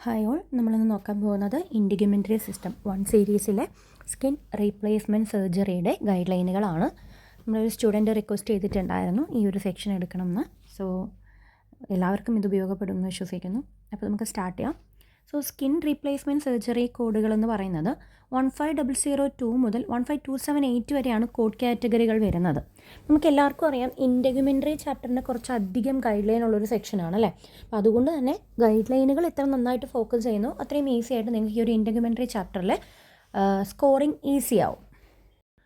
Hi all, നമ്മളിന്ന് നോക്കാൻ പോകുന്നത് ഇൻഡിഗ്യുമെൻ്ററി സിസ്റ്റം 1 സീരീസിലെ സ്കിൻ റീപ്ലേസ്മെൻറ്റ് സർജറിയുടെ ഗൈഡ് ലൈനുകളാണ്. നമ്മളൊരു സ്റ്റുഡൻറ്റ് റിക്വസ്റ്റ് ചെയ്തിട്ടുണ്ടായിരുന്നു ഈ ഒരു സെക്ഷൻ എടുക്കണമെന്ന്. സോ എല്ലാവർക്കും ഇത് ഉപയോഗപ്പെടുമെന്ന് വിശ്വസിക്കുന്നു. അപ്പോൾ നമുക്ക് സ്റ്റാർട്ട് ചെയ്യാം. സോ സ്കിൻ റീപ്ലേസ്മെൻറ്റ് സർജറി കോഡുകളെന്ന് പറയുന്നത് 15002 മുതൽ 15278 വരെയാണ് കോഡ് കാറ്റഗറികൾ വരുന്നത്. നമുക്ക് എല്ലാവർക്കും അറിയാം ഇൻഡിഗ്യുമെൻ്ററി ചാപ്റ്ററിന് കുറച്ചധികം ഗൈഡ് ലൈൻ ഉള്ളൊരു സെക്ഷനാണ് അല്ലേ. അപ്പോൾ അതുകൊണ്ട് തന്നെ ഗൈഡ് ലൈനുകൾ എത്ര നന്നായിട്ട് ഫോക്കസ് ചെയ്യുന്നു അത്രയും ഈസി ആയിട്ട് നിങ്ങൾക്ക് ഈ ഒരു ഇൻഡിഗ്യുമെൻ്ററി ചാപ്റ്ററിൽ സ്കോറിങ് ഈസി ആവും.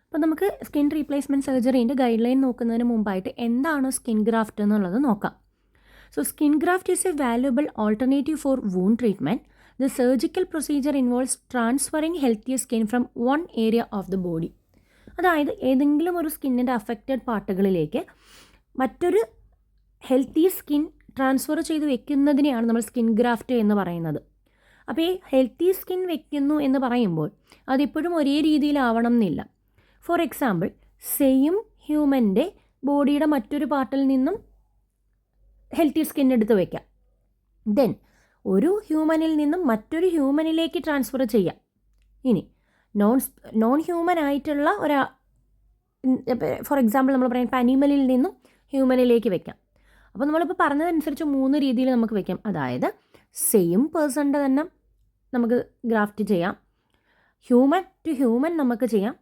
അപ്പോൾ നമുക്ക് സ്കിൻ റീപ്ലേസ്മെൻറ്റ് സർജറീൻ്റെ ഗൈഡ് ലൈൻ നോക്കുന്നതിന് മുമ്പായിട്ട് എന്താണ് സ്കിൻ ഗ്രാഫ്റ്റ് എന്നുള്ളത് നോക്കാം. So skin graft is a valuable alternative for wound treatment. The surgical procedure involves transferring healthier skin from one area of the body. അതായത് ഏതെങ്കിലും ഒരു സ്കിന്നിൻ്റെ അഫക്റ്റഡ് പാർട്ടുകളിലേക്ക് മറ്റൊരു ഹെൽത്തി സ്കിൻ ട്രാൻസ്ഫർ ചെയ്ത് വെക്കുന്നതിനെയാണ് നമ്മൾ സ്കിൻ ഗ്രാഫ്റ്റ് എന്ന് പറയുന്നത്. അപ്പോൾ ഈ ഹെൽത്തി സ്കിൻ വെക്കുന്നു എന്ന് പറയുമ്പോൾ അതിപ്പോഴും ഒരേ രീതിയിലാവണം എന്നില്ല. ഫോർ എക്സാമ്പിൾ, സെയിം ഹ്യൂമൻ്റെ ബോഡിയുടെ മറ്റൊരു പാർട്ടിൽ നിന്നും ഹെൽത്തി സ്കിൻ എടുത്ത് വയ്ക്കാം. ദെൻ ഒരു ഹ്യൂമനിൽ നിന്നും മറ്റൊരു ഹ്യൂമനിലേക്ക് ട്രാൻസ്ഫർ ചെയ്യാം. ഇനി നോൺ ഹ്യൂമൻ ആയിട്ടുള്ള ഫോർ എക്സാമ്പിൾ നമ്മൾ പറയാം ഇപ്പോൾ അനിമലിൽ നിന്നും ഹ്യൂമനിലേക്ക് വെക്കാം. അപ്പോൾ നമ്മളിപ്പോൾ പറഞ്ഞതനുസരിച്ച് 3 രീതിയിൽ നമുക്ക് വെക്കാം. അതായത് സെയിം പേഴ്സണിൻ്റെ തന്നെ നമുക്ക് ഗ്രാഫ്റ്റ് ചെയ്യാം, ഹ്യൂമൻ ടു ഹ്യൂമൻ നമുക്ക് ചെയ്യാം,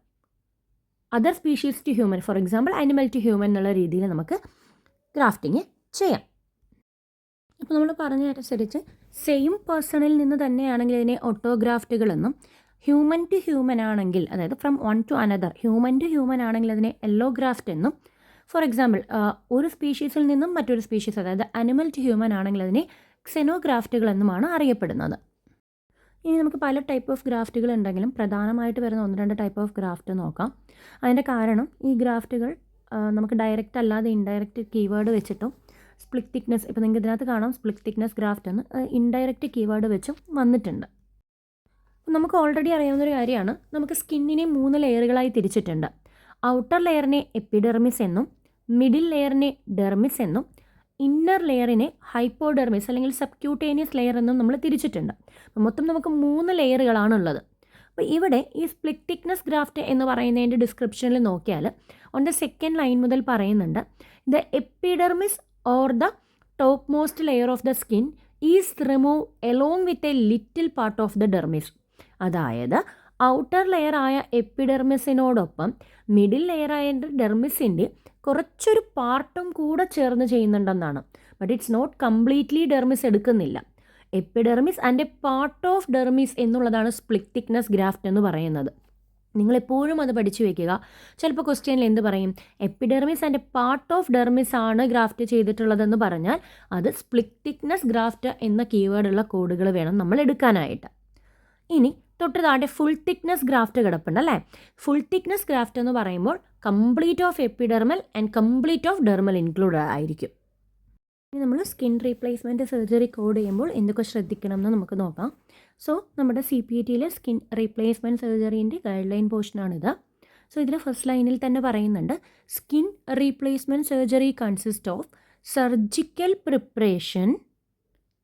other species to human, for example animal to human എന്നുള്ള രീതിയിൽ നമുക്ക് ഗ്രാഫ്റ്റിങ് ചെയ്യാം. ഇപ്പോൾ നമ്മൾ പറഞ്ഞതനുസരിച്ച് സെയിം പേഴ്സണിൽ നിന്ന് തന്നെയാണെങ്കിൽ ഇതിനെ ഓട്ടോഗ്രാഫ്റ്റുകളെന്നും, ഹ്യൂമൻ ടു ഹ്യൂമൻ ആണെങ്കിൽ അതായത് from one to another human to human ആണെങ്കിൽ അതിനെ എല്ലോഗ്രാഫ്റ്റ് എന്നും, ഫോർ എക്സാമ്പിൾ ഒരു സ്പീഷീസിൽ നിന്നും മറ്റൊരു സ്പീഷീസ് അതായത് അനിമൽ ടു ഹ്യൂമൻ ആണെങ്കിൽ അതിനെ ക്സെനോഗ്രാഫ്റ്റുകൾ എന്നുമാണ് അറിയപ്പെടുന്നത്. ഇനി നമുക്ക് പല ടൈപ്പ് ഓഫ് ഗ്രാഫ്റ്റുകൾ ഉണ്ടെങ്കിലും പ്രധാനമായിട്ട് വരുന്ന 1-2 ടൈപ്പ് ഓഫ് ഗ്രാഫ്റ്റ് നോക്കാം. അതിൻ്റെ കാരണം ഈ ഗ്രാഫ്റ്റുകൾ നമുക്ക് ഡയറക്റ്റ് അല്ലാതെ ഇൻഡയറക്റ്റ് കീവേഡ് വെച്ചിട്ടും സ്പ്ലിറ്റ് തിക്നെസ്, ഇപ്പോൾ നിങ്ങൾക്ക് ഇതിനകത്ത് കാണാം സ്പ്ലിറ്റ് തിക്നെസ് ഗ്രാഫ്റ്റ് എന്ന് ഇൻഡയറക്റ്റ് കീവേഡ് വെച്ചും വന്നിട്ടുണ്ട്. നമുക്ക് ഓൾറെഡി അറിയാവുന്നൊരു കാര്യമാണ്, നമുക്ക് സ്കിന്നിനെ 3 ലെയറുകളായി തിരിച്ചിട്ടുണ്ട്. ഔട്ടർ ലെയറിനെ എപ്പിഡെർമിസ് എന്നും, മിഡിൽ ലെയറിനെ ഡെർമിസ് എന്നും, ഇന്നർ ലെയറിനെ ഹൈപ്പോഡെർമിസ് അല്ലെങ്കിൽ സബ്ക്യൂട്ടേനിയസ് ലെയർ എന്നും നമ്മൾ തിരിച്ചിട്ടുണ്ട്. അപ്പോൾ മൊത്തം നമുക്ക് 3 ലെയറുകളാണുള്ളത്. അപ്പോൾ ഇവിടെ ഈ സ്പ്ലിറ്റ് തിക്നെസ് ഗ്രാഫ്റ്റ് എന്ന് പറയുന്നതിൻ്റെ ഡിസ്ക്രിപ്ഷനിൽ നോക്കിയാൽ ഓൺ ദ സെക്കൻഡ് ലൈൻ മുതൽ പറയുന്നുണ്ട്, the epidermis or the topmost layer of the skin is removed along with a little part of the dermis. അതായത് ഔട്ടർ ലെയർ ആയ എപ്പിഡെർമിസിനോടൊപ്പം മിഡിൽ ലെയർ ആയ ഡെർമിസിൻ്റെ കുറച്ചൊരു പാർട്ടും കൂടെ ചേർന്ന് ചെയ്യുന്നുണ്ടെന്നാണ്. But it's not completely dermis എടുക്കുന്നില്ല. Epidermis and a part of dermis എന്നുള്ളതാണ് സ്പ്ലിറ്റ് തിക്നെസ് ഗ്രാഫ്റ്റ് എന്ന് പറയുന്നത്. നിങ്ങളെപ്പോഴും അത് പഠിച്ചു വയ്ക്കുക. ചിലപ്പോൾ ക്വസ്റ്റ്യനിൽ എന്ത് പറയും, epidermis and a part of dermis ആണ് ഗ്രാഫ്റ്റ് ചെയ്തിട്ടുള്ളതെന്ന് പറഞ്ഞാൽ അത് സ്പ്ലിറ്റ് തിക്നെസ് ഗ്രാഫ്റ്റ് എന്ന കീവേഡുള്ള കോഡുകൾ വേണം നമ്മൾ എടുക്കാനായിട്ട്. ഇനി തൊട്ട് താഴെ ഫുൾ തിക്നെസ് ഗ്രാഫ്റ്റ് കിടപ്പുണ്ട് അല്ലേ. ഫുൾ തിക്നെസ് ഗ്രാഫ്റ്റ് എന്ന് പറയുമ്പോൾ complete of epidermal and complete of dermal include ആയിരിക്കും. ഇനി നമ്മൾ സ്കിൻ റീപ്ലേസ്മെൻറ്റ് സർജറി കോഡ് ചെയ്യുമ്പോൾ എന്തൊക്കെ ശ്രദ്ധിക്കണം എന്ന് നമുക്ക് നോക്കാം. സോ നമ്മുടെ CPT-യിലെ സ്കിൻ റീപ്ലേസ്മെൻറ്റ് സർജറീൻ്റെ ഗൈഡ് ലൈൻ പോർഷനാണിത്. സോ ഇതിൽ ഫസ്റ്റ് ലൈനിൽ തന്നെ പറയുന്നുണ്ട്, skin replacement surgery consist of surgical preparation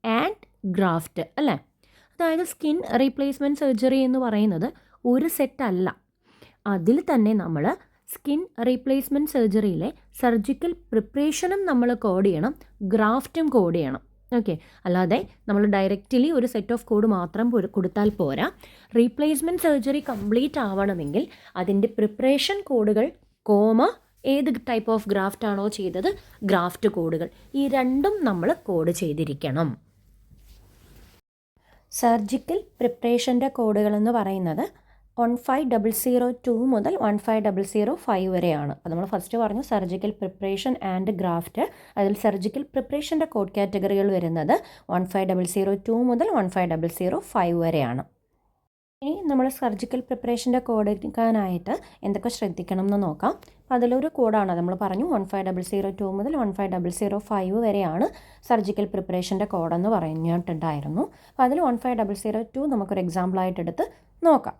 and graft അല്ലേ. അതായത് സ്കിൻ റീപ്ലേസ്മെൻറ്റ് സർജറി എന്ന് പറയുന്നത് ഒരു സെറ്റ് അല്ല. അതിൽ തന്നെ നമ്മൾ സ്കിൻ റീപ്ലേസ്മെൻറ്റ് സർജറിയിലെ സർജിക്കൽ പ്രിപ്പറേഷനും നമ്മൾ കോഡ് ചെയ്യണം, ഗ്രാഫ്റ്റും കോഡ് ചെയ്യണം. ഓക്കെ, അല്ലാതെ നമ്മൾ ഡയറക്റ്റ്ലി ഒരു സെറ്റ് ഓഫ് കോഡ് മാത്രം കൊടുത്താൽ പോരാ. റീപ്ലേസ്മെൻറ്റ് സർജറി കംപ്ലീറ്റ് ആവണമെങ്കിൽ അതിൻ്റെ പ്രിപ്പറേഷൻ കോഡുകൾ, ഏത് ടൈപ്പ് ഓഫ് ഗ്രാഫ്റ്റ് ആണോ ചെയ്തത് ഗ്രാഫ്റ്റ് കോഡുകൾ, ഈ രണ്ടും നമ്മൾ കോഡ് ചെയ്തിരിക്കണം. സർജിക്കൽ പ്രിപ്പറേഷൻ്റെ കോഡുകൾ എന്ന് പറയുന്നത് 15002 മുതൽ 15005 വരെയാണ്. അപ്പോൾ നമ്മൾ ഫസ്റ്റ് പറഞ്ഞു സർജിക്കൽ പ്രിപ്പറേഷൻ ആൻഡ് ഗ്രാഫ്റ്റ്. അതിൽ സർജിക്കൽ പ്രിപ്പറേഷൻ്റെ കോഡ് കാറ്റഗറികൾ വരുന്നത് 15002 മുതൽ 15005 വരെയാണ്. ഇനി നമ്മൾ സർജിക്കൽ പ്രിപ്പറേഷൻ്റെ കോഡ് എടുക്കാനായിട്ട് എന്തൊക്കെ ശ്രദ്ധിക്കണം എന്ന് നോക്കാം. അപ്പോൾ അതിലൊരു കോഡാണ് നമ്മൾ പറഞ്ഞു 15002 മുതൽ 15005 വരെയാണ് സർജിക്കൽ പ്രിപ്പറേഷൻ്റെ കോഡെന്ന് പറഞ്ഞിട്ടുണ്ടായിരുന്നു. അപ്പോൾ അതിൽ 15002 നമുക്കൊരു എക്സാമ്പിളായിട്ട് എടുത്ത് നോക്കാം.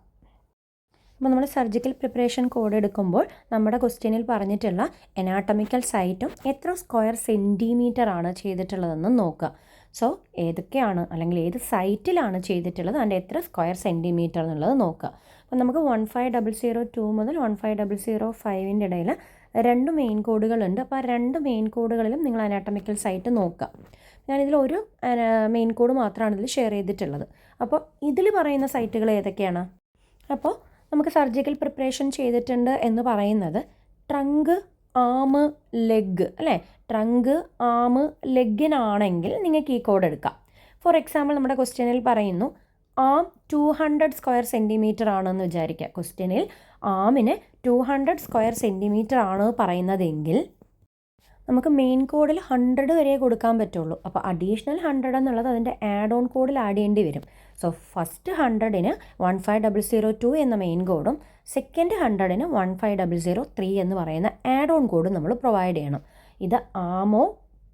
അപ്പോൾ നമ്മൾ സർജിക്കൽ പ്രിപ്പറേഷൻ കോഡ് എടുക്കുമ്പോൾ നമ്മുടെ ക്വസ്റ്റ്യനിൽ പറഞ്ഞിട്ടുള്ള എനാട്ടമിക്കൽ സൈറ്റും എത്ര സ്ക്വയർ സെൻറ്റിമീറ്റർ ആണ് ചെയ്തിട്ടുള്ളതെന്ന് നോക്കുക. സോ ഏതൊക്കെയാണ് അല്ലെങ്കിൽ ഏത് സൈറ്റിലാണ് ചെയ്തിട്ടുള്ളത്, അതിൻ്റെ എത്ര സ്ക്വയർ സെൻറ്റിമീറ്റർ എന്നുള്ളത് നോക്കുക. അപ്പോൾ നമുക്ക് 15002 മുതൽ 15005 ഇടയിൽ 2 മെയിൻ കോഡുകളുണ്ട്. അപ്പോൾ ആ 2 മെയിൻ കോഡുകളിലും നിങ്ങൾ അനാട്ടമിക്കൽ സൈറ്റ് നോക്കുക. ഞാനിതിൽ ഒരു മെയിൻ കോഡ് മാത്രമാണ് ഇതിൽ ഷെയർ ചെയ്തിട്ടുള്ളത്. അപ്പോൾ ഇതിൽ പറയുന്ന സൈറ്റുകൾ ഏതൊക്കെയാണ്? അപ്പോൾ നമുക്ക് സർജിക്കൽ പ്രിപ്പറേഷൻ ചെയ്തിട്ടുണ്ട് എന്ന് പറയുന്നത് ട്രങ്ക്, ആം, ലെഗ് അല്ലേ? ട്രങ്ക്, ആം, ലെഗിനാണെങ്കിൽ നിങ്ങൾക്ക് ഈ കോഡ് എടുക്കാം. ഫോർ എക്സാമ്പിൾ നമ്മുടെ ക്വസ്റ്റ്യനിൽ പറയുന്നു ആം 200 സ്ക്വയർ സെൻറ്റിമീറ്റർ ആണെന്ന് വിചാരിക്കുക. ക്വസ്റ്റ്യനിൽ ആമിന് 200 സ്ക്വയർ സെൻറ്റിമീറ്റർ ആണ് പറയുന്നതെങ്കിൽ നമുക്ക് മെയിൻ കോഡിൽ 100 വരെ കൊടുക്കാൻ പറ്റുള്ളൂ. അപ്പോൾ അഡീഷണൽ 100 എന്നുള്ളത് അതിൻ്റെ ആഡ് ഓൺ കോഡിൽ ആഡ് ചെയ്യേണ്ടി വരും. സോ ഫസ്റ്റ് 100ന് 15002 എന്ന മെയിൻ കോഡും സെക്കൻഡ് 100ന് 15003 എന്ന് പറയുന്ന ആഡ് ഓൺ കോഡും നമ്മൾ പ്രൊവൈഡ് ചെയ്യണം. ഇത് ആമോ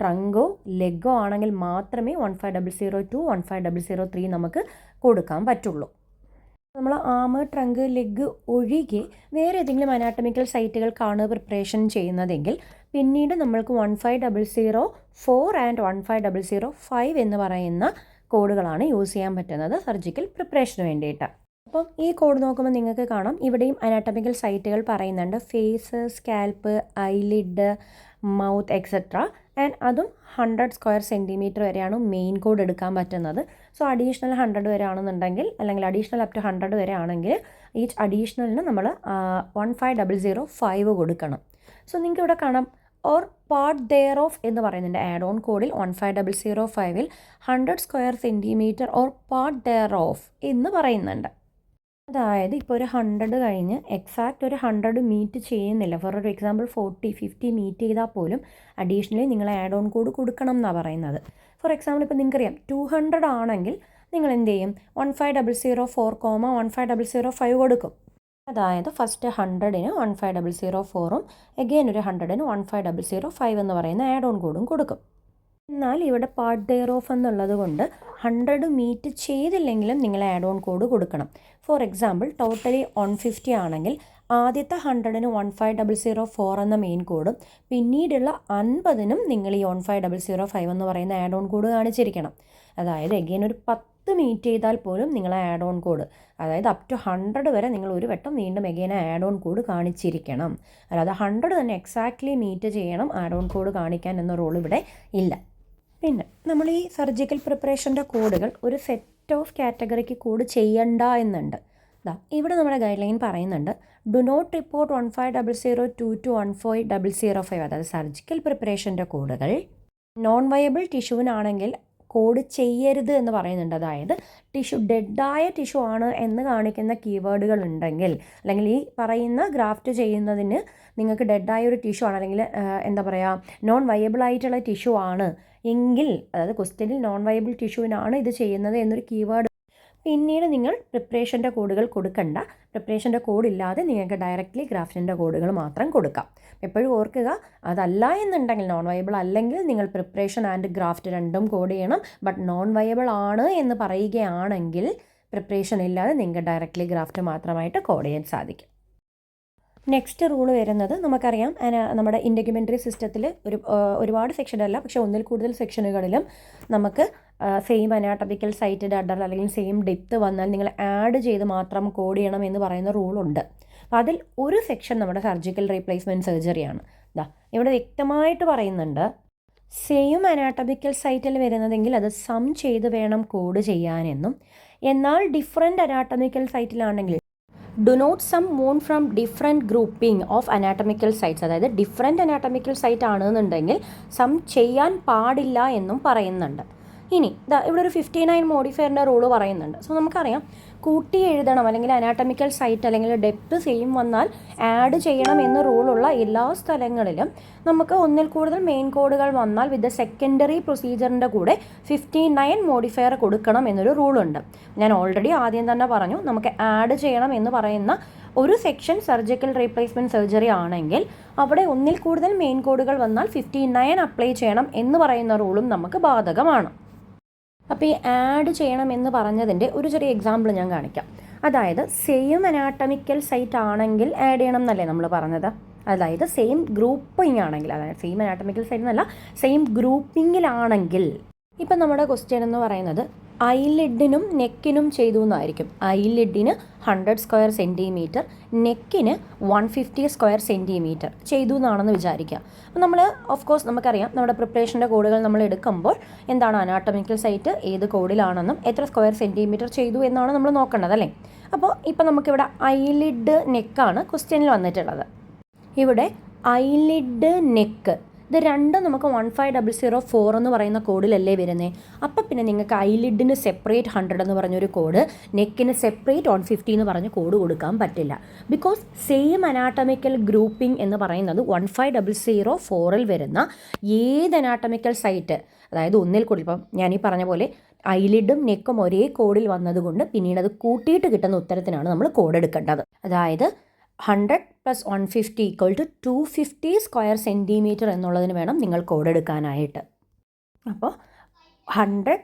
ട്രങ്കോ ലെഗോ ആണെങ്കിൽ മാത്രമേ 15002 15003 നമുക്ക് കൊടുക്കാൻ പറ്റുള്ളൂ. നമ്മൾ ആം, ട്രങ്ക്, ലെഗ് ഒഴികെ വേറെ ഏതെങ്കിലും അനാട്ടമിക്കൽ സൈറ്റുകൾക്കാണ് പ്രിപ്പറേഷൻ ചെയ്യുന്നതെങ്കിൽ പിന്നീട് നമ്മൾക്ക് 15004 ആൻഡ് 15005 എന്ന് പറയുന്ന കോഡുകളാണ് യൂസ് ചെയ്യാൻ പറ്റുന്നത് സർജിക്കൽ പ്രിപ്പറേഷന് വേണ്ടിയിട്ട്. അപ്പം ഈ കോഡ് നോക്കുമ്പോൾ നിങ്ങൾക്ക് കാണാം ഇവിടെയും അനാട്ടമിക്കൽ സൈറ്റുകൾ പറയുന്നുണ്ട്. Face, scalp, eyelid, mouth etcetera. And അതും 100 സ്ക്വയർ സെൻറ്റിമീറ്റർ വരെയാണ് മെയിൻ കോഡ് എടുക്കാൻ പറ്റുന്നത്. സോ അഡീഷണൽ 100 വരെ ആണെന്നുണ്ടെങ്കിൽ, അല്ലെങ്കിൽ അഡീഷണൽ അപ് ടു 100 വരെ ആണെങ്കിൽ ഈച്ച് അഡീഷണലിന് നമ്മൾ 15005 കൊടുക്കണം. സോ നിങ്ങൾക്ക് ഇവിടെ കാണാം ഓർ പാർട്ട് ദെയർ ഓഫ് എന്ന് പറയുന്നുണ്ട്. ആഡ് ഓൺ കോഡിൽ 15005ൽ 100 square centimetre or part thereof എന്ന് പറയുന്നുണ്ട്. അതായത് ഇപ്പോൾ ഒരു 100 കഴിഞ്ഞ് എക്സാക്റ്റ് ഒരു 100 മീറ്റ് ചെയ്യുന്നില്ല. ഫോർ ഒരു എക്സാമ്പിൾ 40, 50 മീറ്റ് ചെയ്താൽ പോലും അഡീഷണലി നിങ്ങൾ ആഡ് ഓൺ കോഡ് കൊടുക്കണം എന്നാണ് പറയുന്നത്. ഫോർ എക്സാമ്പിൾ ഇപ്പോൾ നിങ്ങൾക്കറിയാം 200 ആണെങ്കിൽ നിങ്ങൾ എന്ത് ചെയ്യും? 15004, 15005 കൊടുക്കും. അതായത് ഫസ്റ്റ് 100ന് 15004ഉം എഗെയിൻ ഒരു 100ന് 15005 എന്ന് പറയുന്ന ആഡ് ഓൺ കോഡും കൊടുക്കും. എന്നാൽ ഇവിടെ പാർട്ട് ദെയർ ഓഫ് എന്നുള്ളത് കൊണ്ട് 100 മീറ്റ് ചെയ്തില്ലെങ്കിലും നിങ്ങൾ ആഡ് ഓൺ കോഡ് കൊടുക്കണം. ഫോർ എക്സാമ്പിൾ ടോട്ടലി 150 ആണെങ്കിൽ ആദ്യത്തെ 100ന് 15004 എന്ന മെയിൻ കോഡും പിന്നീടുള്ള 50നും നിങ്ങൾ ഈ 15005 എന്ന് പറയുന്ന ആഡ് ഓൺ കോഡ് കാണിച്ചിരിക്കണം. അതായത് എഗെയിൻ ഒരു 10 മീറ്റ് ചെയ്താൽ പോലും നിങ്ങൾ ആഡ് ഓൺ കോഡ്, അതായത് അപ് ടു 100 വരെ നിങ്ങൾ ഒരു വട്ടം വീണ്ടും എഗെയിൻ ആഡ് ഓൺ കോഡ് കാണിച്ചിരിക്കണം. അല്ലാതെ 100 തന്നെ എക്സാക്ട്ലി മീറ്റ് ചെയ്യണം ആഡ് ഓൺ കോഡ് കാണിക്കാൻ എന്ന റൂൾ ഇവിടെ ഇല്ല. പിന്നെ നമ്മൾ ഈ സർജിക്കൽ പ്രിപ്പറേഷൻ്റെ കോഡുകൾ ഒരു സെറ്റ് ഓഫ് കാറ്റഗറിക്ക് കോഡ് ചെയ്യണ്ട എന്നുണ്ട്. ഇവിടെ നമ്മുടെ ഗൈഡ് ലൈൻ പറയുന്നുണ്ട് ഡു നോട്ട് റിപ്പോർട്ട് 15002 to 15005. അതായത് സർജിക്കൽ പ്രിപ്പറേഷൻ്റെ കോഡുകൾ നോൺ വയബിൾ ടിഷ്യൂവിനാണെങ്കിൽ കോഡ് ചെയ്യരുത് എന്ന് പറയുന്നുണ്ട്. അതായത് ടിഷ്യൂ ഡെഡായ ടിഷ്യൂ ആണ് എന്ന് കാണിക്കുന്ന കീവേഡുകൾ ഉണ്ടെങ്കിൽ, അല്ലെങ്കിൽ ഈ പറയുന്ന ഗ്രാഫ്റ്റ് ചെയ്യുന്നതിന് നിങ്ങൾക്ക് ഡെഡായ ഒരു ടിഷ്യൂ ആണ്, അല്ലെങ്കിൽ എന്താ പറയുക നോൺ വയബിൾ ആയിട്ടുള്ള ടിഷ്യൂ ആണ് എങ്കിൽ, അതായത് ക്വസ്റ്റ്യനിൽ നോൺ വയബിൾ ടിഷ്യൂവിനാണ് ഇത് ചെയ്യുന്നത് എന്നൊരു കീവേഡ്, പിന്നീട് നിങ്ങൾ പ്രിപ്പറേഷൻ്റെ കോഡുകൾ കൊടുക്കണ്ട. പ്രിപ്പറേഷൻ്റെ കോഡില്ലാതെ നിങ്ങൾക്ക് ഡയറക്റ്റ്ലി ഗ്രാഫ്റ്റിൻ്റെ കോഡുകൾ മാത്രം കൊടുക്കാം. എപ്പോഴും ഓർക്കുക, അതല്ല എന്നുണ്ടെങ്കിൽ നോൺ വയബിൾ അല്ലെങ്കിൽ നിങ്ങൾ പ്രിപ്പറേഷൻ ആൻഡ് ഗ്രാഫ്റ്റ് രണ്ടും കോഡ് ചെയ്യണം. ബട്ട് നോൺ വയബിൾ ആണ് എന്ന് പറയുകയാണെങ്കിൽ പ്രിപ്പറേഷൻ ഇല്ലാതെ നിങ്ങൾക്ക് ഡയറക്റ്റ്ലി ഗ്രാഫ്റ്റ് മാത്രമായിട്ട് കോഡ് ചെയ്യാൻ സാധിക്കും. നെക്സ്റ്റ് റൂൾ വരുന്നത് നമുക്കറിയാം നമ്മുടെ ഇൻഡക്യുമെൻ്ററി സിസ്റ്റത്തിൽ ഒരുപാട് സെക്ഷൻ അല്ല, പക്ഷേ ഒന്നിൽ കൂടുതൽ സെക്ഷനുകളിലും നമുക്ക് സെയിം അനാട്ടമിക്കൽ സൈറ്റഡ് അഡർ അല്ലെങ്കിൽ സെയിം ഡെപ്ത് വന്നാൽ നിങ്ങൾ ആഡ് ചെയ്ത് മാത്രം കോഡ് ചെയ്യണം എന്ന് പറയുന്ന റൂളുണ്ട്. അപ്പോൾ അതിൽ ഒരു സെക്ഷൻ നമ്മുടെ സർജിക്കൽ റീപ്ലേസ്മെൻറ്റ് സർജറിയാണ്. ഇവിടെ വ്യക്തമായിട്ട് പറയുന്നുണ്ട് സെയിം അനാട്ടമിക്കൽ സൈറ്റിൽ വരുന്നതെങ്കിൽ അത് സം ചെയ്ത് വേണം കോഡ് ചെയ്യാനെന്നും, എന്നാൽ ഡിഫറെൻറ്റ് അനാട്ടമിക്കൽ സൈറ്റിലാണെങ്കിൽ do not sum moon from different grouping of anatomical sites. അതായത് ഡിഫറെൻറ്റ് അനാട്ടമിക്കൽ സൈറ്റ് ആണെന്നുണ്ടെങ്കിൽ സം ചെയ്യാൻ പാടില്ല എന്നും പറയുന്നുണ്ട്. ഇനി ഇവിടെ ഒരു 59 മോഡിഫയറിൻ്റെ റൂള് പറയുന്നുണ്ട്. സോ നമുക്കറിയാം കൂട്ടി എഴുതണം, അല്ലെങ്കിൽ അനാട്ടമിക്കൽ സൈറ്റ് അല്ലെങ്കിൽ ഡെപ്ത് സെയിം വന്നാൽ ആഡ് ചെയ്യണം എന്ന റൂളുള്ള എല്ലാ സ്ഥലങ്ങളിലും നമുക്ക് ഒന്നിൽ കൂടുതൽ മെയിൻ കോഡുകൾ വന്നാൽ വിത്ത് സെക്കൻഡറി പ്രൊസീജിയറിൻ്റെ കൂടെ 59 മോഡിഫയർ കൊടുക്കണം എന്നൊരു റൂളുണ്ട്. ഞാൻ ഓൾറെഡി ആദ്യം തന്നെ പറഞ്ഞു, നമുക്ക് ആഡ് ചെയ്യണം എന്ന് പറയുന്ന ഒരു സെക്ഷൻ സർജിക്കൽ റീപ്ലേസ്മെൻറ്റ് സർജറി ആണെങ്കിൽ അവിടെ ഒന്നിൽ കൂടുതൽ മെയിൻ കോഡുകൾ വന്നാൽ 59 അപ്ലൈ ചെയ്യണം എന്ന് പറയുന്ന റൂളും നമുക്ക് ബാധകമാണ്. അപ്പോൾ ഈ ആഡ് ചെയ്യണം എന്ന് പറഞ്ഞതിൻ്റെ ഒരു ചെറിയ എക്സാമ്പിൾ ഞാൻ കാണിക്കാം. അതായത് സെയിം അനാട്ടമിക്കൽ സൈറ്റ് ആണെങ്കിൽ ആഡ് ചെയ്യണം എന്നല്ലേ നമ്മൾ പറഞ്ഞത്. അതായത് സെയിം ഗ്രൂപ്പിംഗ് ആണെങ്കിൽ, അതായത് സെയിം അനാട്ടമിക്കൽ സൈറ്റ് എന്നല്ല സെയിം ഗ്രൂപ്പിങ്ങിലാണെങ്കിൽ ഇപ്പം നമ്മുടെ ക്വസ്റ്റ്യൻ എന്ന് പറയുന്നത് ഐലിഡിനും നെക്കിനും ചെയ്തു എന്നായിരിക്കും. ഐലിഡിന് 100 സ്ക്വയർ സെൻറ്റിമീറ്റർ, നെക്കിന് 150 സ്ക്വയർ സെൻറ്റിമീറ്റർ ചെയ്തു എന്നാണെന്ന് വിചാരിക്കുക. അപ്പോൾ നമ്മൾ ഓഫ് കോഴ്സ് നമുക്കറിയാം നമ്മുടെ പ്രിപ്പറേഷൻ്റെ കോഡുകൾ നമ്മൾ എടുക്കുമ്പോൾ എന്താണ് അനാട്ടമിക്കൽ സൈറ്റ് ഏത് കോഡിലാണെന്നും എത്ര സ്ക്വയർ സെൻറ്റിമീറ്റർ ചെയ്തു എന്നാണ് നമ്മൾ നോക്കേണ്ടത് അല്ലേ. അപ്പോൾ ഇപ്പം നമുക്കിവിടെ ഐലിഡ് നെക്കാണ് ക്വസ്റ്റ്യനിൽ വന്നിട്ടുള്ളത്. ഇവിടെ ഐലിഡ് നെക്ക് ഇത് രണ്ടും നമുക്ക് 15004 എന്ന് പറയുന്ന കോഡിലല്ലേ വരുന്നത്. അപ്പോൾ പിന്നെ നിങ്ങൾക്ക് ഐലിഡിന് സെപ്പറേറ്റ് 100 എന്ന് പറഞ്ഞൊരു കോഡ്, നെക്കിന് സെപ്പറേറ്റ് 150 എന്ന് പറഞ്ഞ കോഡ് കൊടുക്കാൻ പറ്റില്ല. ബിക്കോസ് സെയിം അനാട്ടമിക്കൽ ഗ്രൂപ്പിംഗ് എന്ന് പറയുന്നത് 15004ൽ വരുന്ന ഏത് അനാട്ടമിക്കൽ സൈറ്റ്, അതായത് ഒന്നിൽ കൂടുതൽ, ഇപ്പം ഞാനീ പറഞ്ഞ പോലെ ഐലിഡും നെക്കും ഒരേ കോഡിൽ വന്നതുകൊണ്ട് പിന്നീട് അത് കൂട്ടിയിട്ട് കിട്ടുന്ന ഉത്തരത്തിനാണ് നമ്മൾ കോഡ് എടുക്കേണ്ടത്. അതായത് 100 + 150 = 250 സ്ക്വയർ സെൻറ്റിമീറ്റർ എന്നുള്ളതിന് വേണം നിങ്ങൾ കോഡ് എടുക്കാനായിട്ട്. അപ്പോൾ 100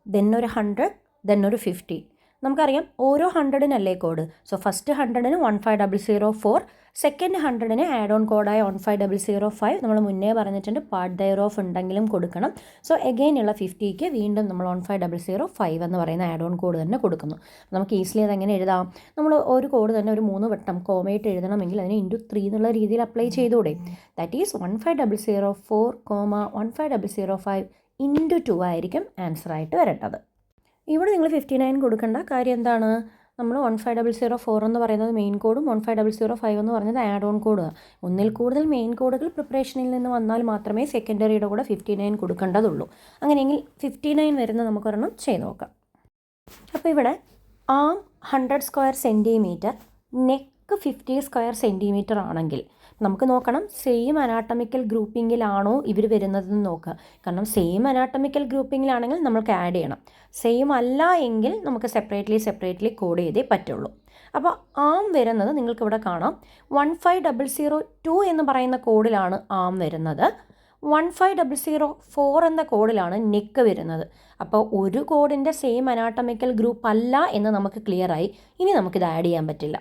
ദെൻ ഒരു 100 ദെൻ ഒരു 50. നമുക്കറിയാം ഓരോ 100-നല്ലേ കോഡ്. സോ ഫസ്റ്റ് 100-ന് 15004, സെക്കൻഡ് 100-ന് ആഡ് ഓൺ കോഡായ 15005 നമ്മൾ മുന്നേ പറഞ്ഞിട്ടുണ്ട്. പാർട്ട് ദയർ ഓഫ് ഉണ്ടെങ്കിലും കൊടുക്കണം. സോ എഗെയിൻ ഉള്ള 50-ക്ക് വീണ്ടും നമ്മൾ 15005 എന്ന് പറയുന്ന ആഡ് ഓൺ കോഡ് തന്നെ കൊടുക്കുന്നു. നമുക്ക് ഈസിലി അതെങ്ങനെ എഴുതാം? നമ്മൾ ഒരു കോഡ് തന്നെ ഒരു 3 വട്ടം കോമയിട്ട് എഴുതണമെങ്കിൽ അതിന് × 3 എന്നുള്ള രീതിയിൽ അപ്ലൈ ചെയ്തുകൂടെ? ദാറ്റ് ഈസ് 15004, 15005 × 2 ആയിരിക്കും ആൻസറായിട്ട് വരേണ്ടത്. ഇവിടെ നിങ്ങൾ 59 കൊടുക്കേണ്ട കാര്യം എന്താണ്? നമ്മൾ 15004 എന്ന് പറയുന്നത് മെയിൻ കോഡും 15005 എന്ന് പറയുന്നത് ആഡ് ഓൺ കോഡുമാണ്. ഒന്നിൽ കൂടുതൽ മെയിൻ കോഡുകൾ പ്രിപ്പറേഷനിൽ നിന്ന് വന്നാൽ മാത്രമേ സെക്കൻഡറിയുടെ കൂടെ 59 കൊടുക്കേണ്ടതുള്ളൂ. അങ്ങനെയെങ്കിൽ 59 വരുന്ന നമുക്കൊരെണ്ണം ചെയ്ത് നോക്കാം. അപ്പോൾ ഇവിടെ ആം 100 square centimetre, neck 50 square centimetre ആണെങ്കിൽ നമുക്ക് നോക്കണം സെയിം അനാട്ടമിക്കൽ ഗ്രൂപ്പിങ്ങിലാണോ ഇവർ വരുന്നതെന്ന് നോക്കുക. കാരണം സെയിം അനാട്ടമിക്കൽ ഗ്രൂപ്പിങ്ങിലാണെങ്കിൽ നമുക്ക് ആഡ് ചെയ്യണം. സെയിം അല്ല എങ്കിൽ നമുക്ക് സെപ്പറേറ്റ്ലി കോഡ് ചെയ്തേ പറ്റുള്ളൂ. അപ്പോൾ ആം വരുന്നത് നിങ്ങൾക്കിവിടെ കാണാം 15002 എന്ന് പറയുന്ന കോഡിലാണ് ആം വരുന്നത്. 15004 എന്ന കോഡിലാണ് നെക്ക് വരുന്നത്. അപ്പോൾ ഒരു കോഡിൻ്റെ സെയിം അനാട്ടമിക്കൽ ഗ്രൂപ്പ് അല്ല എന്ന് നമുക്ക് ക്ലിയറായി. ഇനി നമുക്കിത് ആഡ് ചെയ്യാൻ പറ്റില്ല.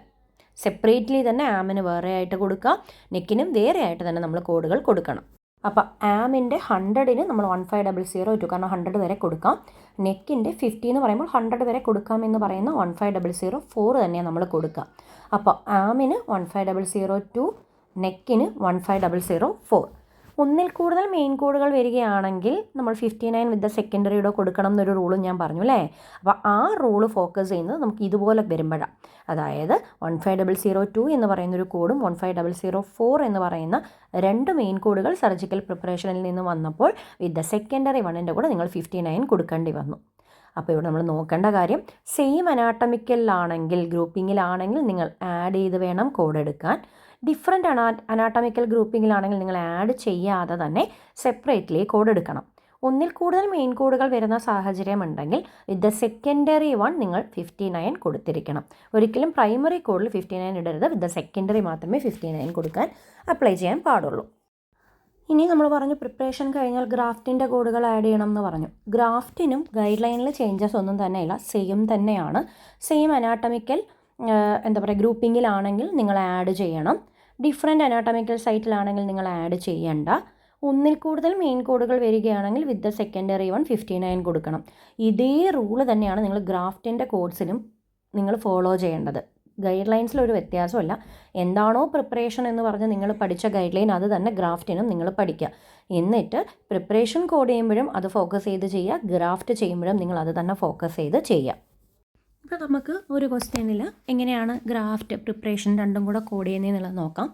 സെപ്പറേറ്റ്ലി തന്നെ ആമിന് വേറെ ആയിട്ട് കൊടുക്കുക, നെക്കിനും വേറെ ആയിട്ട് തന്നെ നമ്മൾ കോഡുകൾ കൊടുക്കണം. അപ്പോൾ ആമിൻ്റെ 100-ന് നമ്മൾ 15002, കാരണം 100 വരെ കൊടുക്കാം. നെക്കിൻ്റെ 50 എന്ന് പറയുമ്പോൾ 100 വരെ കൊടുക്കാമെന്ന് പറയുന്ന 15004 തന്നെയാണ് നമ്മൾ കൊടുക്കുക. അപ്പോൾ ആമിന് 15002, നെക്കിന് 15004. ഒന്നിൽ കൂടുതൽ മെയിൻ കോഡുകൾ വരികയാണെങ്കിൽ നമ്മൾ 59 വിത്ത് സെക്കൻഡറിയുടെ കൊടുക്കണം എന്നൊരു റൂളും ഞാൻ പറഞ്ഞു അല്ലേ. അപ്പോൾ ആ റൂള് ഫോക്കസ് ചെയ്യുന്നത് നമുക്ക് ഇതുപോലെ വരുമ്പോഴാണ്. അതായത് 15002 എന്ന് പറയുന്നൊരു കോഡും 15004 എന്ന് പറയുന്ന രണ്ട് മെയിൻ കോഡുകൾ സർജിക്കൽ പ്രിപ്പറേഷനിൽ നിന്ന് വന്നപ്പോൾ വിത്ത് സെക്കൻഡറി 1ൻ്റെ കൂടെ നിങ്ങൾ 59 കൊടുക്കേണ്ടി വന്നു. അപ്പോൾ ഇവിടെ നമ്മൾ നോക്കേണ്ട കാര്യം സെയിം അനാട്ടമിക്കലാണെങ്കിൽ ഗ്രൂപ്പിങ്ങിലാണെങ്കിൽ നിങ്ങൾ ആഡ് ചെയ്ത് വേണം കോഡ് എടുക്കാൻ. ഡിഫറെൻ്റ് അനാട്ടമിക്കൽ ഗ്രൂപ്പിങ്ങിലാണെങ്കിൽ നിങ്ങൾ ആഡ് ചെയ്യാതെ തന്നെ സെപ്പറേറ്റ്ലി കോഡ് എടുക്കണം. ഒന്നിൽ കൂടുതൽ മെയിൻ കോഡുകൾ വരുന്ന സാഹചര്യം ഉണ്ടെങ്കിൽ വിത്ത് സെക്കൻഡറി 1 നിങ്ങൾ 59 കൊടുത്തിരിക്കണം. ഒരിക്കലും പ്രൈമറി കോഡിൽ 59 ഇടരുത്. വിത്ത് സെക്കൻഡറി മാത്രമേ 59 കൊടുക്കാൻ അപ്ലൈ ചെയ്യാൻ പാടുള്ളൂ. ഇനി നമ്മൾ പറഞ്ഞു പ്രിപ്പറേഷൻ കഴിഞ്ഞാൽ ഗ്രാഫ്റ്റിൻ്റെ കോഡുകൾ ആഡ് ചെയ്യണം എന്ന് പറഞ്ഞു. ഗ്രാഫ്റ്റിനും ഗൈഡ് ലൈനിൽ ചേഞ്ചസ് ഒന്നും തന്നെയില്ല, സെയിം തന്നെയാണ്. സെയിം അനാട്ടമിക്കൽ ഗ്രൂപ്പിങ്ങിലാണെങ്കിൽ നിങ്ങൾ ആഡ് ചെയ്യണം. ഡിഫറെൻ്റ് അനാട്ടമിക്കൽ സൈറ്റിലാണെങ്കിൽ നിങ്ങൾ ആഡ് ചെയ്യണ്ട. ഒന്നിൽ കൂടുതൽ മെയിൻ കോഡുകൾ വരികയാണെങ്കിൽ വിത്ത് സെക്കൻഡറി 1 59 കൊടുക്കണം. ഇതേ റൂള് തന്നെയാണ് നിങ്ങൾ ഗ്രാഫ്റ്റിൻ്റെ കോഡ്സിലും നിങ്ങൾ ഫോളോ ചെയ്യേണ്ടത്. ഗൈഡ് ലൈൻസിലൊരു വ്യത്യാസമല്ല. എന്താണോ പ്രിപ്പറേഷൻ എന്ന് പറഞ്ഞ് നിങ്ങൾ പഠിച്ച ഗൈഡ് ലൈൻ അത് തന്നെ ഗ്രാഫ്റ്റിനും നിങ്ങൾ പഠിക്കുക. എന്നിട്ട് പ്രിപ്പറേഷൻ കോഡ് ചെയ്യുമ്പോഴും അത് ഫോക്കസ് ചെയ്ത് ചെയ്യുക, ഗ്രാഫ്റ്റ് ചെയ്യുമ്പോഴും നിങ്ങൾ അത് തന്നെ ഫോക്കസ് ചെയ്ത് ചെയ്യുക. ഇപ്പോൾ നമുക്ക് ഒരു ക്വസ്റ്റ്യനിൽ എങ്ങനെയാണ് ഗ്രാഫ്റ്റ് പ്രിപ്പറേഷൻ രണ്ടും കൂടെ കോഡ് ചെയ്യുന്നതെന്നുള്ളത് നോക്കാം.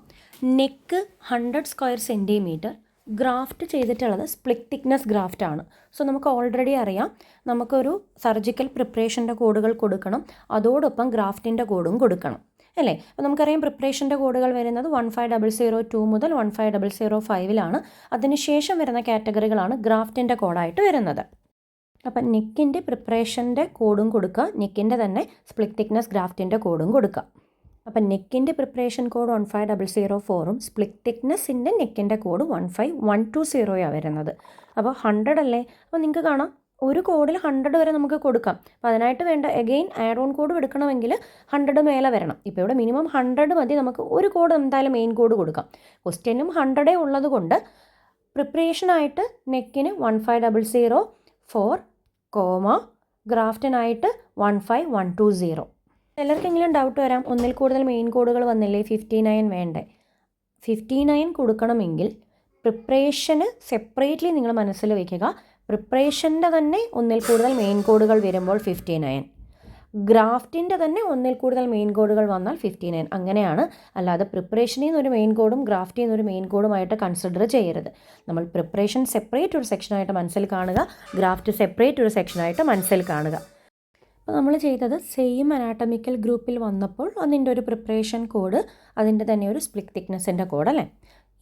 നെക്ക് 100 സ്ക്വയർ സെൻറ്റിമീറ്റർ, ഗ്രാഫ്റ്റ് ചെയ്തിട്ടുള്ളത് സ്പ്ലിറ്റ് തിക്നെസ് ഗ്രാഫ്റ്റ് ആണ്. സോ നമുക്ക് ഓൾറെഡി അറിയാം നമുക്കൊരു സർജിക്കൽ പ്രിപ്പറേഷൻ്റെ കോഡുകൾ കൊടുക്കണം, അതോടൊപ്പം ഗ്രാഫ്റ്റിൻ്റെ കോഡും കൊടുക്കണം അല്ലേ. അപ്പോൾ നമുക്കറിയാം പ്രിപ്പറേഷൻ്റെ കോഡുകൾ വരുന്നത് 15002 മുതൽ 15005 അതിനുശേഷം വരുന്ന കാറ്റഗറികളാണ് ഗ്രാഫ്റ്റിൻ്റെ കോഡായിട്ട് വരുന്നത്. അപ്പം നെക്കിൻ്റെ പ്രിപ്പറേഷൻ്റെ കോഡും കൊടുക്കുക, നെക്കിൻ്റെ തന്നെ സ്പ്ലിറ്റ് തിക്നെസ് ഗ്രാഫ്റ്റിൻ്റെ കോഡും കൊടുക്കുക. അപ്പം നെക്കിൻ്റെ പ്രിപ്പറേഷൻ കോഡ് 15004 സ്പ്ലിറ്റ് തിക്നെസ്സിൻ്റെ നെക്കിൻ്റെ കോഡ് 15120 വരുന്നത്. അപ്പോൾ 100 അല്ലേ. അപ്പോൾ നിങ്ങൾക്ക് കാണാം ഒരു കോഡിൽ 100 വരെ നമുക്ക് കൊടുക്കാം. അപ്പോൾ അതിനായിട്ട് വേണ്ട എഗെയിൻ ആഡ് ഓൺ കോഡ് എടുക്കണമെങ്കിൽ 100 മേലെ വരണം. ഇപ്പോൾ ഇവിടെ മിനിമം 100 മതി. നമുക്ക് ഒരു കോഡ് എന്തായാലും മെയിൻ കോഡ് കൊടുക്കാം. ക്വസ്റ്റ്യനും 100 ഉള്ളത് കൊണ്ട് പ്രിപ്പറേഷനായിട്ട് നെക്കിന് 15004, 4, ഗ്രാഫ്റ്റിനായിട്ട് 15120. ചിലർക്കെങ്കിലും ഡൗട്ട് വരാം, ഒന്നിൽ കൂടുതൽ മെയിൻ കോഡുകൾ വന്നില്ലേ, 59 വേണ്ടേ? 59 കൊടുക്കണമെങ്കിൽ പ്രിപ്പറേഷന് സെപ്പറേറ്റ്ലി നിങ്ങൾ മനസ്സിൽ വയ്ക്കുക. പ്രിപ്പറേഷൻ്റെ തന്നെ ഒന്നിൽ കൂടുതൽ മെയിൻ കോഡുകൾ വരുമ്പോൾ 59, ഗ്രാഫ്റ്റിൻ്റെ തന്നെ ഒന്നിൽ കൂടുതൽ മെയിൻ കോഡുകൾ വന്നാൽ 59. അങ്ങനെയാണ്, അല്ലാതെ പ്രിപ്പറേഷനിൽ നിന്ന് ഒരു മെയിൻ കോഡും ഗ്രാഫ്റ്റിൽ നിന്ന് ഒരു മെയിൻ കോഡുമായിട്ട് കൺസിഡർ ചെയ്യരുത്. നമ്മൾ പ്രിപ്പറേഷൻ സെപ്പറേറ്റ് ഒരു സെക്ഷനായിട്ട് മനസ്സിൽ കാണുക, ഗ്രാഫ്റ്റ് സെപ്പറേറ്റ് ഒരു സെക്ഷനായിട്ട് മനസ്സിൽ കാണുക. അപ്പോൾ നമ്മൾ ചെയ്തത് സെയിം അനാട്ടമിക്കൽ ഗ്രൂപ്പിൽ വന്നപ്പോൾ അതിൻ്റെ ഒരു പ്രിപ്പറേഷൻ കോഡ്, അതിൻ്റെ തന്നെ ഒരു സ്പ്ലിറ്റ് തിക്നെസ്സിൻ്റെ കോഡ് അല്ലേ.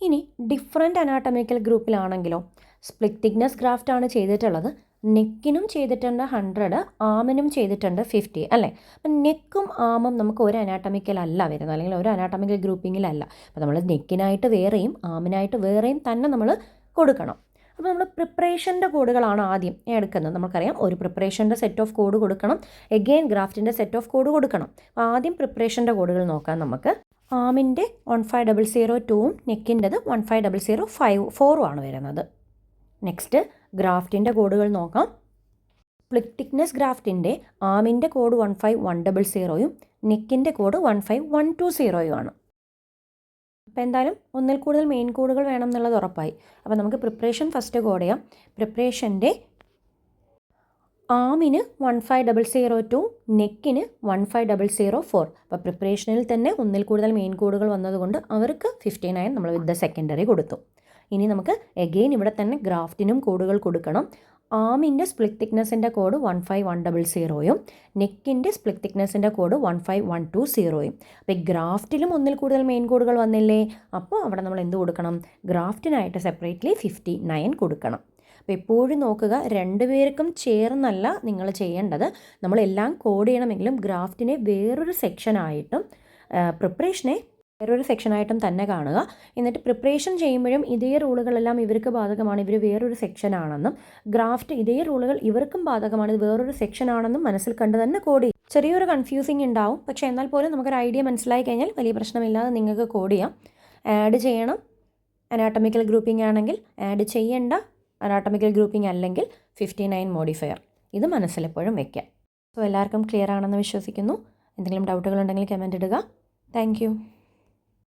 ഇനി ഡിഫറെൻറ്റ് അനാട്ടമിക്കൽ ഗ്രൂപ്പിലാണെങ്കിലോ, സ്പ്ലിറ്റ് തിക്നെസ് ഗ്രാഫ്റ്റ് ആണ് ചെയ്തിട്ടുള്ളത്, നെക്കിനും ചെയ്തിട്ടുണ്ട് 100, ആമിനും ചെയ്തിട്ടുണ്ട് 50 അല്ലേ. അപ്പം നെക്കും ആമും നമുക്ക് ഒരു അനാട്ടമിക്കൽ അല്ല വരുന്നത്, അല്ലെങ്കിൽ ഒരു അനാട്ടമിക്കൽ ഗ്രൂപ്പിങ്ങിലല്ല. അപ്പോൾ നമ്മൾ നെക്കിനായിട്ട് വേറെയും ആമിനായിട്ട് വേറെയും തന്നെ നമ്മൾ കൊടുക്കണം. അപ്പോൾ നമ്മൾ പ്രിപ്പറേഷൻ്റെ കോഡുകളാണ് ആദ്യം എടുക്കുന്നത്. നമുക്കറിയാം, ഒരു പ്രിപ്പറേഷൻ്റെ സെറ്റ് ഓഫ് കോഡ് കൊടുക്കണം, എഗെയിൻ ഗ്രാഫ്റ്റിൻ്റെ സെറ്റ് ഓഫ് കോഡ് കൊടുക്കണം. അപ്പോൾ ആദ്യം പ്രിപ്പറേഷൻ്റെ കോഡുകൾ നോക്കാം നമുക്ക്. ആമിൻ്റെ 15002ഉം നെക്കിൻ്റെത് 15004ഉം ആണ് വരുന്നത്. നെക്സ്റ്റ് ഗ്രാഫ്റ്റിൻ്റെ കോഡുകൾ നോക്കാം. സ്പ്ലിറ്റ് തിക്നെസ് ഗ്രാഫ്റ്റിൻ്റെ ആമിൻ്റെ കോഡ് 15100ഉം നെക്കിൻ്റെ കോഡ് 15120ഉം ആണ്. അപ്പോൾ എന്തായാലും ഒന്നിൽ കൂടുതൽ മെയിൻ കോഡുകൾ വേണം എന്നുള്ളത് ഉറപ്പായി. അപ്പോൾ നമുക്ക് പ്രിപ്പറേഷൻ ഫസ്റ്റ് കോഡ് ചെയ്യാം. പ്രിപ്പറേഷൻ്റെ ആമിന് 15002, നെക്കിന് 15004. അപ്പോൾ പ്രിപ്പറേഷനിൽ തന്നെ ഒന്നിൽ കൂടുതൽ മെയിൻ കോഡുകൾ വന്നതുകൊണ്ട് അവർക്ക് 59 നമ്മൾ വിത്ത് ദ സെക്കൻഡറി കൊടുത്തു. ഇനി നമുക്ക് എഗെയിൻ ഇവിടെ തന്നെ ഗ്രാഫ്റ്റിനും കോഡുകൾ കൊടുക്കണം. ആമിൻ്റെ സ്പ്ലിറ്റ് തിക്നെസ്സിൻ്റെ കോഡ് 15100ഉം നെക്കിൻ്റെ സ്പ്ലിറ്റ് തിക്നെസ്സിൻ്റെ കോഡ് 15120ഉം. അപ്പോൾ ഈ ഗ്രാഫ്റ്റിലും ഒന്നിൽ കൂടുതൽ മെയിൻ കോഡുകൾ വന്നില്ലേ, അപ്പോൾ അവിടെ നമ്മൾ എന്ത് കൊടുക്കണം? ഗ്രാഫ്റ്റിനായിട്ട് സെപ്പറേറ്റ്ലി 59 കൊടുക്കണം. അപ്പോൾ എപ്പോഴും നോക്കുക, രണ്ടുപേർക്കും ചേർന്നല്ല നിങ്ങൾ ചെയ്യേണ്ടത്. നമ്മളെല്ലാം കോഡ് ചെയ്യണമെങ്കിലും ഗ്രാഫ്റ്റിനെ വേറൊരു സെക്ഷനായിട്ടും പ്രിപ്പറേഷനെ വേറൊരു സെക്ഷനായിട്ടും തന്നെ കാണുക. എന്നിട്ട് പ്രിപ്പറേഷൻ ചെയ്യുമ്പോഴും ഇതേ റൂളുകളെല്ലാം ഇവർക്ക് ബാധകമാണ്, ഇവർ വേറൊരു സെക്ഷനാണെന്നും, ഗ്രാഫ്റ്റ് ഇതേ റൂളുകൾ ഇവർക്കും ബാധകമാണ്, ഇത് വേറൊരു സെക്ഷനാണെന്നും മനസ്സിൽ കണ്ട് തന്നെ കോഡ് ചെയ്യും. ചെറിയൊരു കൺഫ്യൂസിങ് ഉണ്ടാവും, പക്ഷേ എന്നാൽ പോലും നമുക്കൊരു ഐഡിയ മനസ്സിലായി കഴിഞ്ഞാൽ വലിയ പ്രശ്നമില്ലാതെ നിങ്ങൾക്ക് കോഡ് ചെയ്യാം. ആഡ് ചെയ്യണം അനാട്ടമിക്കൽ ഗ്രൂപ്പിംഗ് ആണെങ്കിൽ, ആഡ് ചെയ്യേണ്ട അനാട്ടമിക്കൽ ഗ്രൂപ്പിംഗ് അല്ലെങ്കിൽ 59 മോഡിഫയർ. ഇത് മനസ്സിലെപ്പോഴും വയ്ക്കാം. സോ എല്ലാവർക്കും ക്ലിയർ ആണെന്ന് വിശ്വസിക്കുന്നു. എന്തെങ്കിലും ഡൗട്ടുകൾ ഉണ്ടെങ്കിൽ കമൻറ്റ് ഇടുക. താങ്ക്